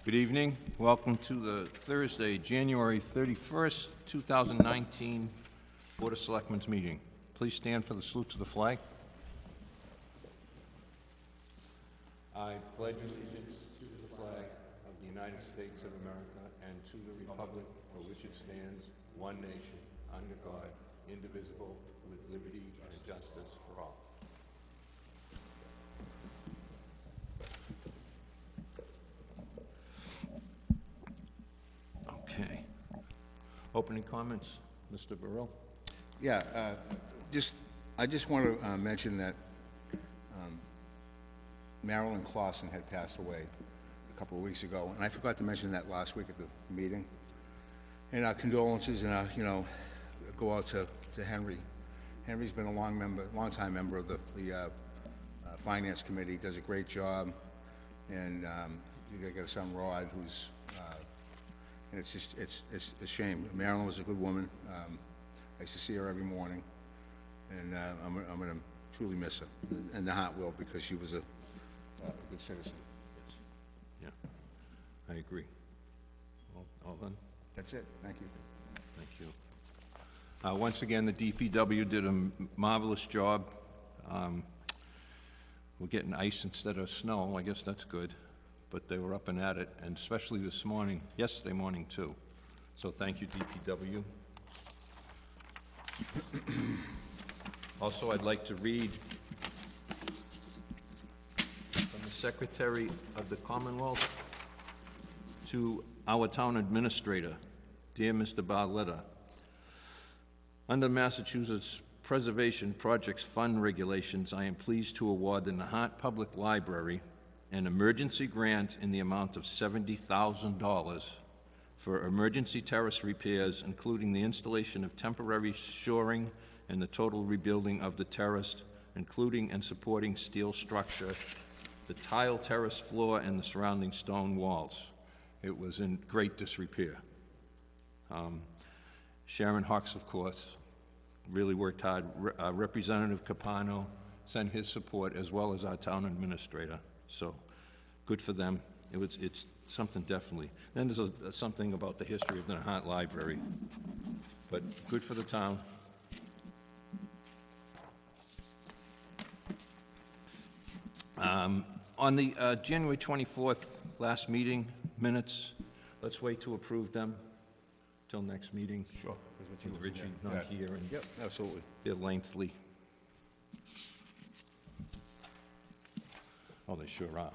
Good evening. Welcome to the Thursday, January 31st, 2019 Board of Selectmen's meeting. Please stand for the salute to the flag. I pledge allegiance to the flag of the United States of America and to the republic for which it stands, one nation, under God, indivisible, with liberty and justice for all. Okay. Opening comments, Mr. Burrell? Yeah, I just want to mention that Marilyn Clausen had passed away a couple of weeks ago, and I forgot to mention that last week at the meeting. And our condolences, and go out to Henry. Henry's been a long-time member of the Finance Committee. Does a great job, and you got a son Rod, who's and it's a shame. Marilyn was a good woman. I used to see her every morning, and I'm going to truly miss her, and the heart will, because she was a good citizen. Yeah, I agree. All done? That's it. Thank you. Thank you. Once again, the DPW did a marvelous job. We're getting ice instead of snow. I guess that's good. But they were up and at it, and especially this morning, yesterday morning too. So thank you, DPW. Also, I'd like to read from the Secretary of the Commonwealth to our town administrator. Dear Mr. Barletta, under Massachusetts Preservation Projects Fund regulations, I am pleased to award the Nahat Public Library an emergency grant in the amount of $70,000 for emergency terrace repairs, including the installation of temporary shoring and the total rebuilding of the terrace, including and supporting steel structure, the tile terrace floor, and the surrounding stone walls. It was in great disrepair. Sharon Hawks, of course, really worked hard. Representative Capano sent his support, as well as our town administrator. So, good for them. It's something, definitely. Then there's something about the history of the Nahat Library, but good for the town. On the January 24th last meeting minutes, let's wait to approve them till next meeting. Sure. With Richie not here, and yep, absolutely. they're lengthy. Oh, they sure are.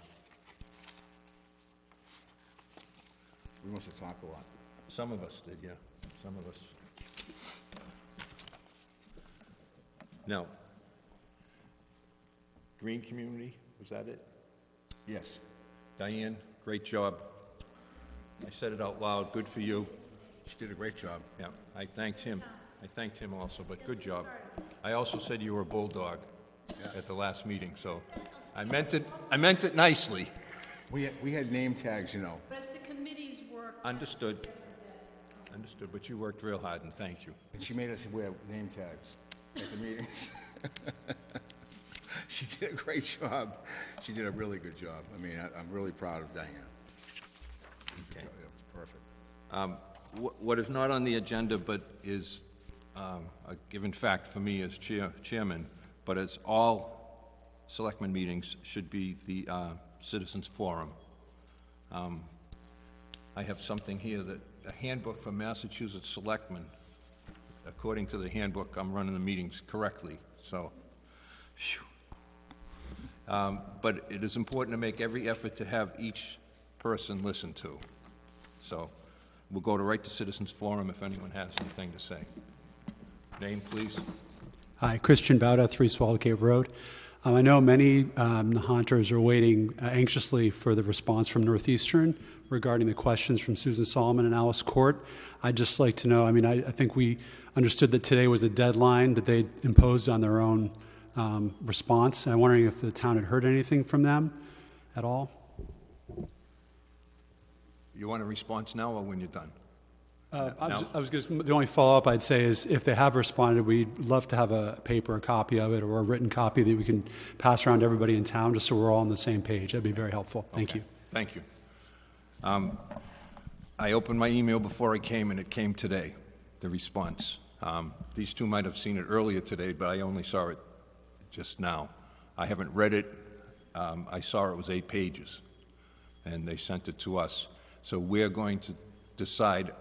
We must have talked a lot. Some of us did, yeah. Some of us. Now, Green Community, was that it? Yes. Diane, great job. I said it out loud, good for you. She did a great job. Yeah, I thanked him. I thanked him also, but good job. I also said you were a bulldog at the last meeting, so I meant it nicely. We had name tags, you know. That's the committee's work. Understood. Understood, but you worked real hard, and thank you. And she made us wear name tags at the meetings. She did a great job. She did a really good job. I mean, I'm really proud of Diane. Okay. Yeah, perfect. What is not on the agenda, but is a given fact for me as chairman, but it's all selectmen meetings should be the Citizens Forum. I have something here, that a handbook for Massachusetts selectmen. According to the handbook, I'm running the meetings correctly, so. Phew. But it is important to make every effort to have each person listened to. So we'll go right to Citizens Forum if anyone has anything to say. Name, please. Hi, Christian Bauda, 3 Swallow Cave Road. I know many Nahanters are waiting anxiously for the response from Northeastern regarding the questions from Susan Solomon and Alice Court. I'd just like to know, I think we understood that today was the deadline that they imposed on their own response. I'm wondering if the town had heard anything from them at all. You want a response now or when you're done? The only follow-up I'd say is if they have responded, we'd love to have a paper, a copy of it, or a written copy that we can pass around to everybody in town, just so we're all on the same page. That'd be very helpful. Thank you. Thank you. I opened my email before I came, and it came today, the response. These two might have seen it earlier today, but I only saw it just now. I haven't read it. I saw it was 8 pages, and they sent it to us. So we're going to decide,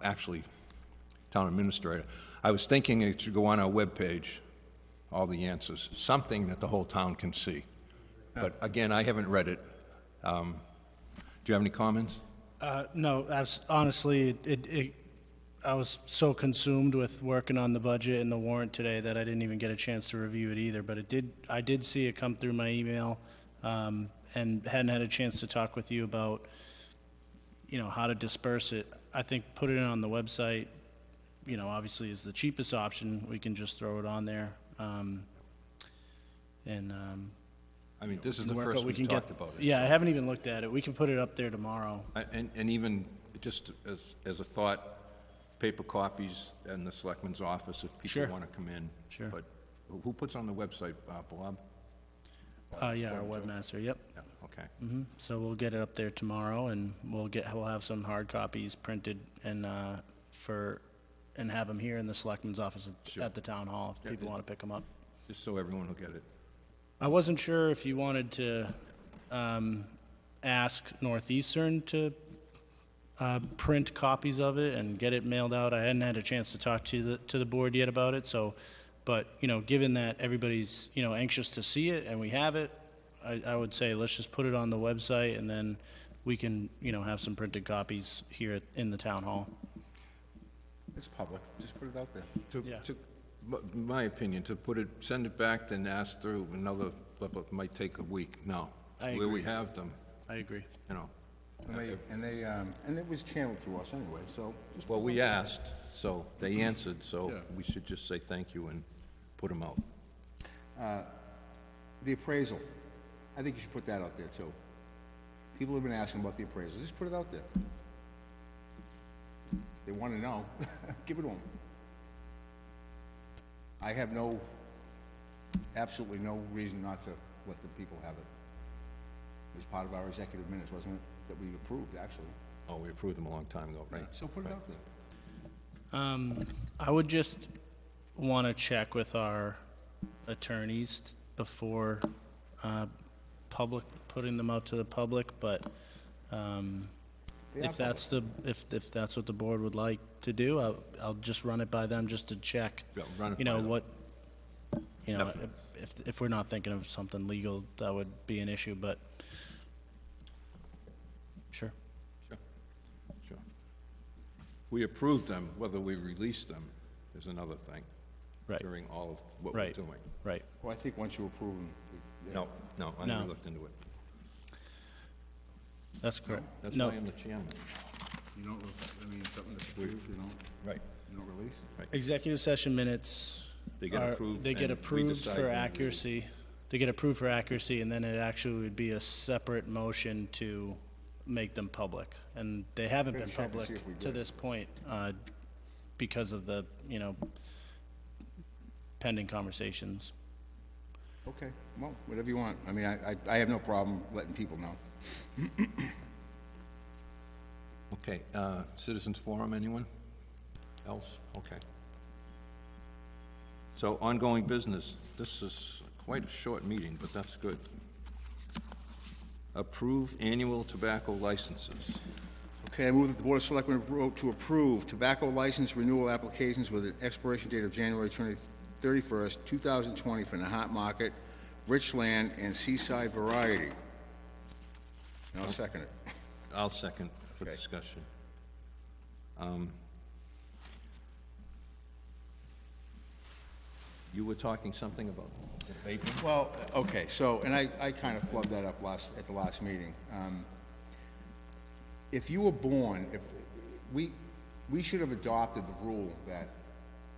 actually, Town Administrator, I was thinking it should go on our webpage, all the answers, something that the whole town can see. But again, I haven't read it. Do you have any comments? No, honestly, I was so consumed with working on the budget and the warrant today that I didn't even get a chance to review it either. But I did see it come through my email, and hadn't had a chance to talk with you about, how to disperse it. I think put it on the website, obviously is the cheapest option. We can just throw it on there, I mean, this is the work first out- we've talked about it. Yeah, I haven't even looked at it. We can put it up there tomorrow. And even just as a thought, paper copies in the selectman's office if people Sure. want to come in. Sure. But who puts on the website, Bob? Yeah, our webmaster, yep. Yeah, okay. So we'll get it up there tomorrow, and we'll have some hard copies printed and have them here in the selectman's office at the town hall if people want to pick them up. Just so everyone will get it. I wasn't sure if you wanted to ask Northeastern to print copies of it and get it mailed out. I hadn't had a chance to talk to the board yet about it, so, but, given that everybody's, anxious to see it and we have it, I would say let's just put it on the website, and then we can, have some printed copies here in the town hall. It's public, just put it out there. Yeah. My opinion, send it back and ask through another, but might take a week. No. I Where we agree. have them, I agree. And it was channeled through us anyway, so just. Well, we asked, so they answered, so Yeah. we should just say thank you and put them out. The appraisal, I think you should put that out there too. People have been asking about the appraisal, just put it out there. They want to know, give it to them. I have absolutely no reason not to let the people have it. It was part of our executive minutes, wasn't it, that we approved, actually? Oh, we approved them a long time ago, right? So put it out there. I would just want to check with our attorneys before putting them out to the public, but if that's what the board would like to do, I'll just run it by them just to check. Yeah, run it by them. Definitely. If we're not thinking of something legal, that would be an issue, but sure. Sure. We approved them, whether we released them is another thing. Right. During all of what we're Right. doing. Right. Well, I think once you approve them. No, I No. never looked into it. That's correct. That's No, why I'm the chairman. You don't, something that's approved, Right. you don't release? executive session minutes They get approved. They get and we approved decide for when we- accuracy. They get approved for accuracy, and then it actually would be a separate motion to make them public. And they haven't Gotta been check and public see if we to did. this point, because of the, pending conversations. Okay, well, whatever you want. I mean, I have no problem letting people know. Okay, citizens forum, anyone else? Okay. So ongoing business, this is quite a short meeting, but that's good. Approve annual tobacco licenses. Okay, I move that the Board of Selectmen vote to approve tobacco license renewal applications with an expiration date of January 31st, 2020 for Nahat Market, Richland, and Seaside Variety. And I'll second it. I'll second for Okay. discussion. You were talking something about the vaping? Well, okay, so, and I kind of flubbed that up at the last meeting. If you were born, we should have adopted the rule that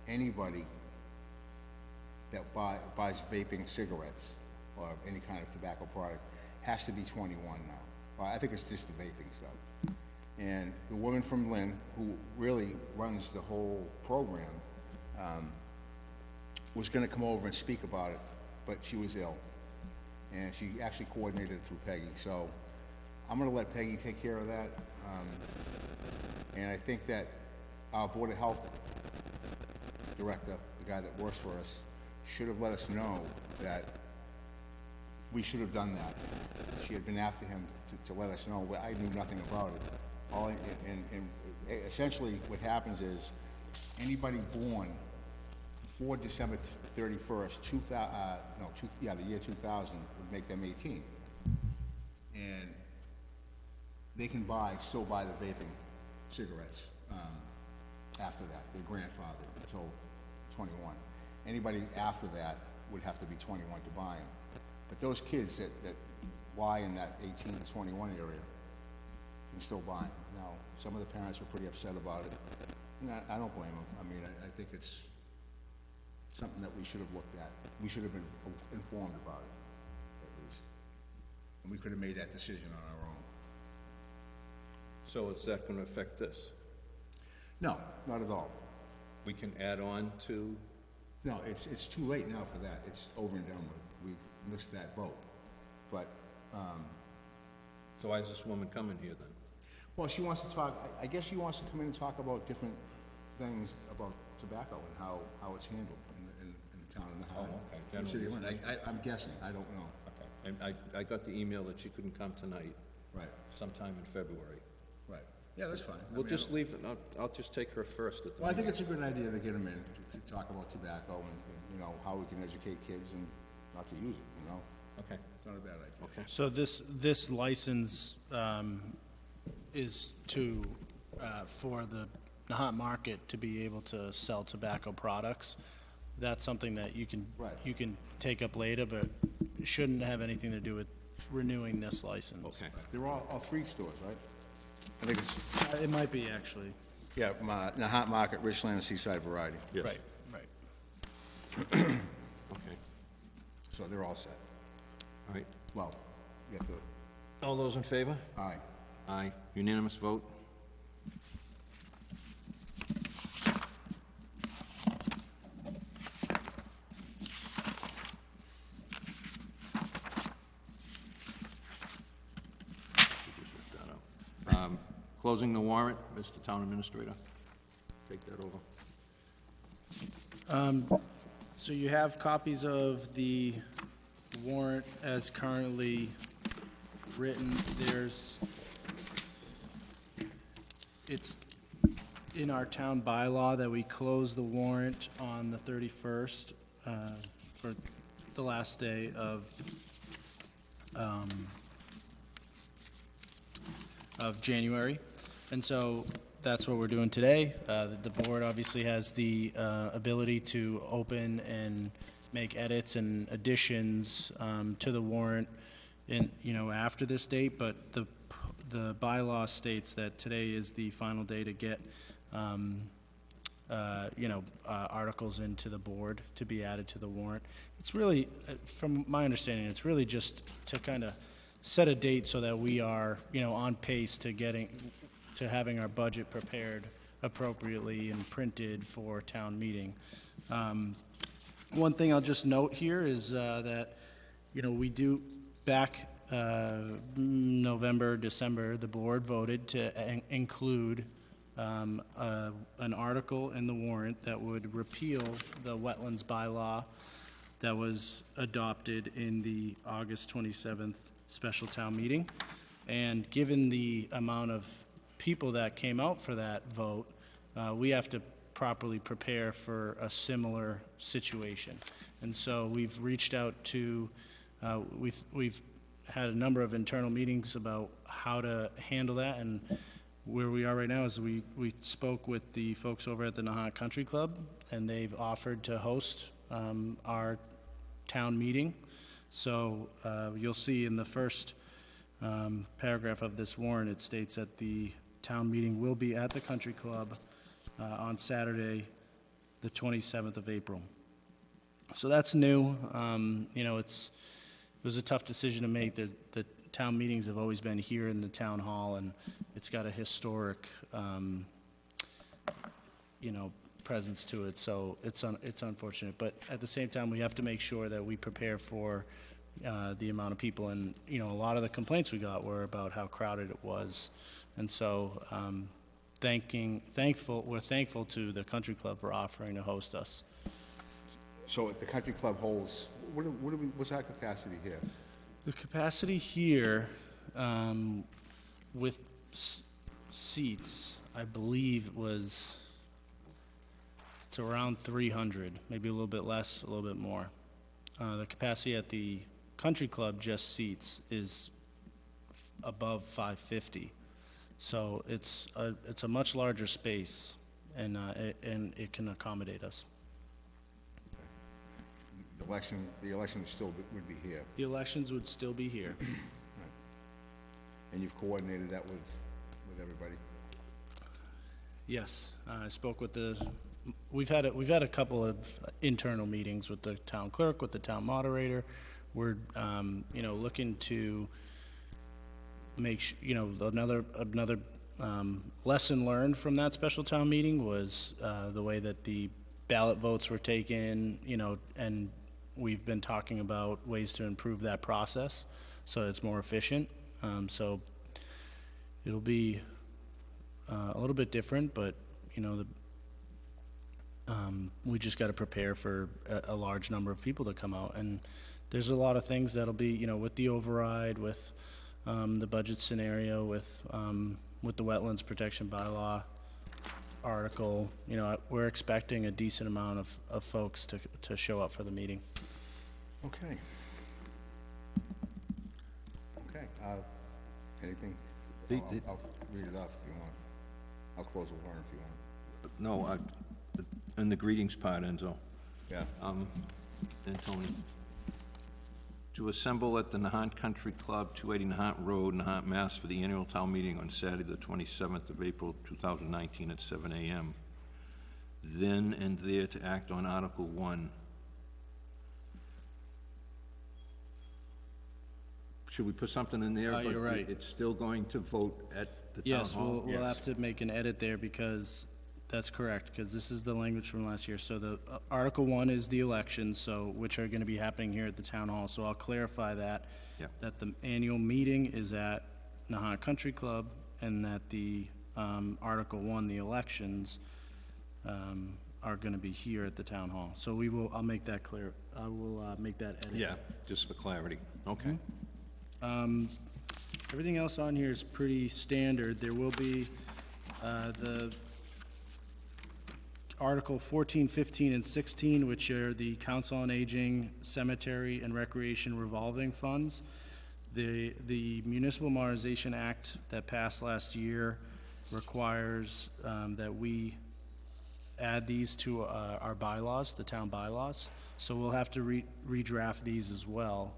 anybody that buys vaping cigarettes or any kind of tobacco product has to be 21 now. Well, I think it's just the vaping stuff. And the woman from Lynn, who really runs the whole program, was gonna come over and speak about it, but she was ill. And she actually coordinated it through Peggy, so I'm gonna let Peggy take care of that. And I think that our Board of Health director, the guy that works for us, should have let us know that we should have done that. She had been after him to let us know. I knew nothing about it. And essentially what happens is anybody born before December 31st, the year 2000 would make them 18. And they can still buy the vaping cigarettes after that. They're grandfathered until 21. Anybody after that would have to be 21 to buy them. But those kids that lie in that 18 to 21 area can still buy them. Now, some of the parents were pretty upset about it. And I don't blame them. I mean, I think it's something that we should have looked at. We should have been informed about it, at least. And we could have made that decision on our own. So is that gonna affect this? No, not at all. We can add on to, No, it's too late now for that. It's over and done with. We've missed that boat. But, so why is this woman coming here then? well, she wants to talk, I guess she wants to come in and talk about different things about tobacco and how it's handled in the town and how. Oh, okay. In the city of Lynn. I'm guessing, I don't know. Okay. And I got the email that she couldn't come tonight, Right, sometime in February. right. Yeah, that's fine. We'll just leave it, I'll just take her first at the Well, I think meeting. it's a good idea to get them in, to talk about tobacco and, you know, how we can educate kids and not to use it, you know? Okay, It's not a bad idea. okay. So this license is for the Nahant Market to be able to sell tobacco products. That's something that you can Right. take up later, but it shouldn't have anything to do with renewing this license. Okay. They're all three stores, right? I think it's, It might be, actually. yeah, Nahant Market, Richland, and Seaside Variety. Yes. Right. Okay, So they're all set. all right. Well, you have to, All those in favor? aye. Aye. Unanimous vote? Closing the warrant, Mr. Town Administrator, take that over. So you have copies of the warrant as currently written. It's in our town bylaw that we close the warrant on the 31st, for the last day of January. And so that's what we're doing today. The board obviously has the ability to open and make edits and additions to the warrant after this date, but the bylaw states that today is the final day to get articles into the board to be added to the warrant. It's really, from my understanding, it's really just to kind of set a date so that we are, on pace to having our budget prepared appropriately and printed for town meeting. One thing I'll just note here is that, we do, back November, December, the board voted to include an article in the warrant that would repeal the wetlands bylaw that was adopted in the August 27th special town meeting. And given the amount of people that came out for that vote, we have to properly prepare for a similar situation. And so we've reached out to, we've had a number of internal meetings about how to handle that, and where we are right now is we spoke with the folks over at the Nahant Country Club, and they've offered to host our town meeting. So you'll see in the first paragraph of this warrant, it states that the town meeting will be at the Country Club on Saturday, the 27th of April. So that's new. It was a tough decision to make. The town meetings have always been here in the town hall, and it's got a historic, presence to it. So it's unfortunate, but at the same time, we have to make sure that we prepare for, the amount of people, and, you know, a lot of the complaints we got were about how crowded it was. And so, we're thankful to the country club for offering to host us. So the country club holds, what's our capacity here? The capacity here, with seats, I believe it's around 300, maybe a little bit less, a little bit more. The capacity at the country club, just seats, is above 550. So it's a much larger space, and it can accommodate us. The election still would be here, The elections would still be here. and you've coordinated that with everybody? Yes, I spoke with we've had a couple of internal meetings with the town clerk, with the town moderator. We're, looking to make, another lesson learned from that special town meeting was, the way that the ballot votes were taken, and we've been talking about ways to improve that process so it's more efficient. So it'll be a little bit different, but, we just got to prepare for a large number of people to come out. And there's a lot of things that'll be, with the override, with the budget scenario, with the wetlands protection bylaw article, we're expecting a decent amount of folks to show up for the meeting. Okay. Okay, anything? I'll read it off if you want. I'll close the warrant if you want. No, in the greetings part, Enzo, Yeah. and Tony. To assemble at the Nahant Country Club, 280 Nahant Road, Nahant, Mass. For the annual town meeting on Saturday, the 27th of April, 2019 at 7 a.m. Then and there to act on Article 1. Should we put something in there? You're right. But it's still going to vote at the town hall? Yes, we'll have to make an edit there because that's correct, because this is the language from last year. So the Article 1 is the elections, which are going to be happening here at the town hall. So I'll clarify that, Yep. that the annual meeting is at Nahant Country Club, and that the Article 1, the elections, are going to be here at the town hall. So I'll make that clear. I will make that edit. Yeah, just for clarity. Okay. Everything else on here is pretty standard. There will be the Article 14, 15, and 16, which are the Council on Aging, Cemetery, and Recreation revolving funds. The Municipal Modernization Act that passed last year requires that we add these to our bylaws, the town bylaws. So we'll have to redraft these as well,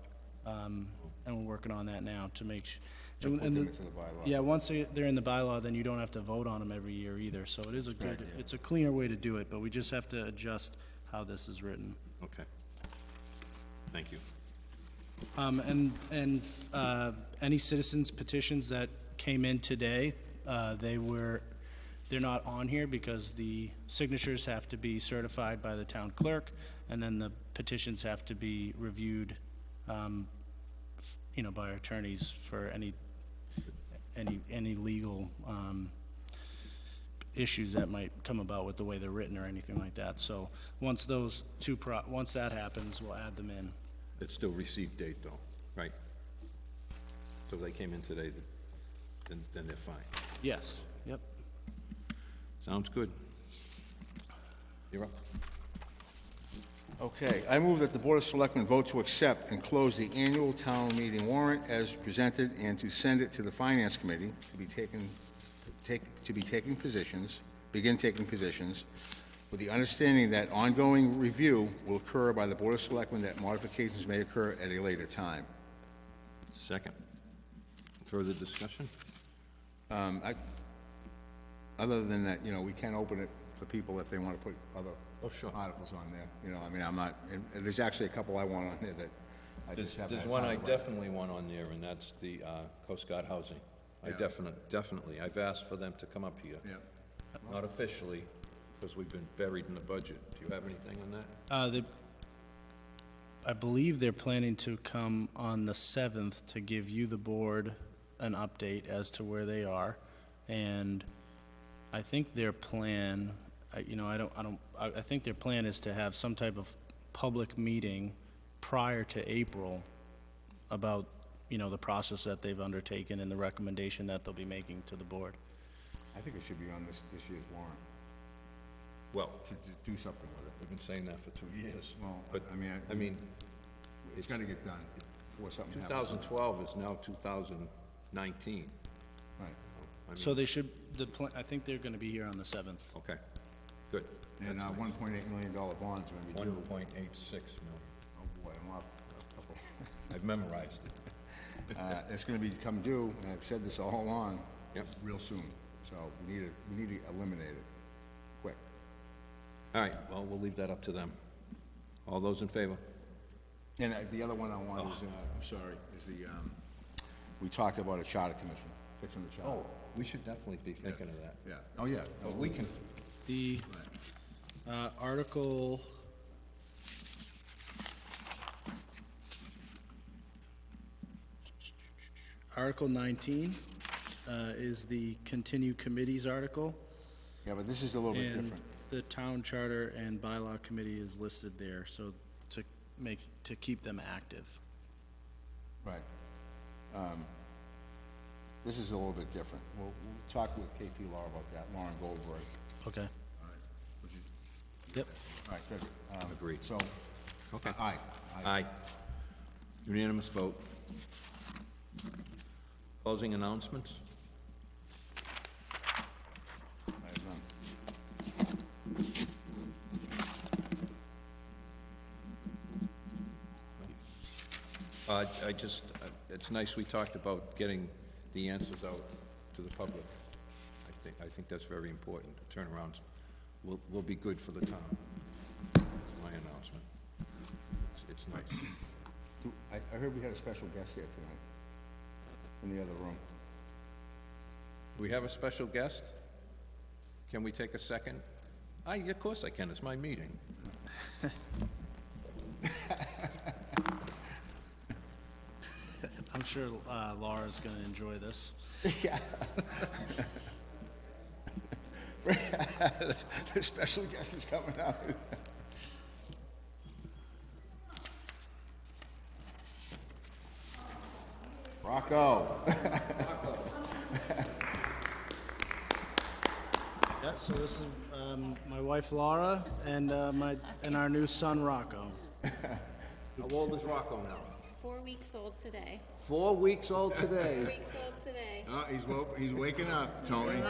and we're working on that now to make sure. Put them into the bylaw. Yeah, once they're in the bylaw, then you don't have to vote on them every year either. So it is it's a cleaner way to do it, but we just have to adjust how this is written. Okay. Thank you. And any citizens petitions that came in today, they're not on here because the signatures have to be certified by the town clerk, and then the petitions have to be reviewed, by our attorneys for any legal issues that might come about with the way they're written or anything like that. So once once that happens, we'll add them in. It's still receive date, though, right? So if they came in today, then they're fine. Yes, yep. Sounds good. You're up. Okay, I move that the Board of Selectmen vote to accept and close the annual town meeting warrant as presented and to send it to the Finance Committee to begin taking positions, with the understanding that ongoing review will occur by the Board of Selectmen, that modifications may occur at a later time. Second. Further discussion? Other than that, we can open it for people if they want to put other articles on there. I'm not, and there's actually a couple I want on there that I just haven't There's had one time I to write. definitely want on there, and that's the Coast Guard housing. I definitely, I've asked for them to come up here. Yeah. Not officially, because we've been buried in the budget. Do you have anything on that? I believe they're planning to come on the 7th to give you, the board, an update as to where they are. And I think their plan, I think their plan is to have some type of public meeting prior to April about, the process that they've undertaken and the recommendation that they'll be making to the board. I think it should be on this year's warrant, Well, to do something with it. we've been saying that for 2 years. Well, But, I mean, it's gotta get done before something happens. 2012 is now 2019. Right. So they should, I think they're gonna be here on the 7th. Okay, good. And, $1.8 million bonds are gonna be due. 1.86 million. Oh, boy, I'm off a couple. I've memorized it. It's gonna become due, and I've said this all along. Yep. Real soon, so we need to eliminate it, quick. All right, well, we'll leave that up to them. All those in favor? And the other one I want is, I'm sorry, is we talked about a charter commission, fixing the charter. Oh, we should definitely be thinking of that. Yeah, oh, yeah. But we can, The, Article... Article 19 is the continue committees article, Yeah, but this is a little bit and different. the town charter and bylaw committee is listed there, so to keep them active. Right. This is a little bit different. We'll talk with KP Law about that, Lauren Goldberg. Okay. All right. Would you- Yep. All right, good. Agreed. So, okay. aye. Aye. Unanimous vote. Closing announcements? I have none. It's nice we talked about getting the answers out to the public. I think that's very important. Turnarounds will be good for the town. My announcement. It's nice. I heard we had a special guest here tonight, in the other room. Do we have a special guest? Can we take a second? Of course I can, it's my meeting. I'm sure Laura's gonna enjoy this. The special guest is coming out. Rocco. Yeah, so this is my wife Laura and our new son Rocco. How old is Rocco now? He's 4 weeks old today. 4 weeks old 4 today. weeks old today. Oh, he's waking up, Tony.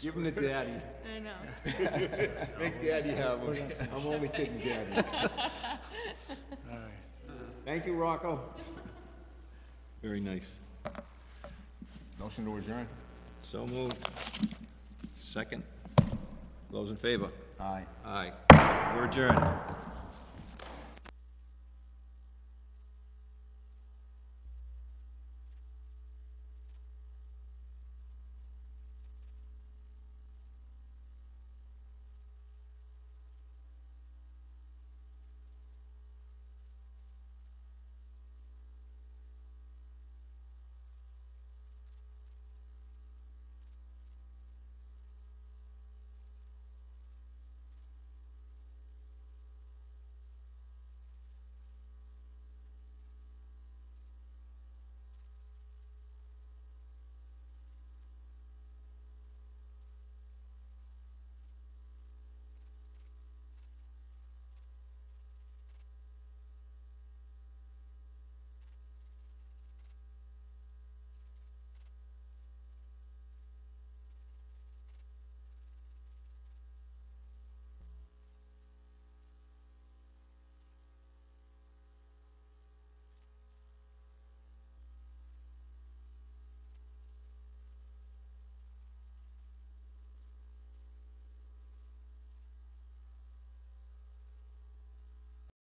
Give him the daddy. I know. Make daddy have him. I'm only kidding, daddy. Thank you, Rocco. Very nice. Motion to adjourn? So moved. Second. Those in favor? Aye. Aye. We're adjourned.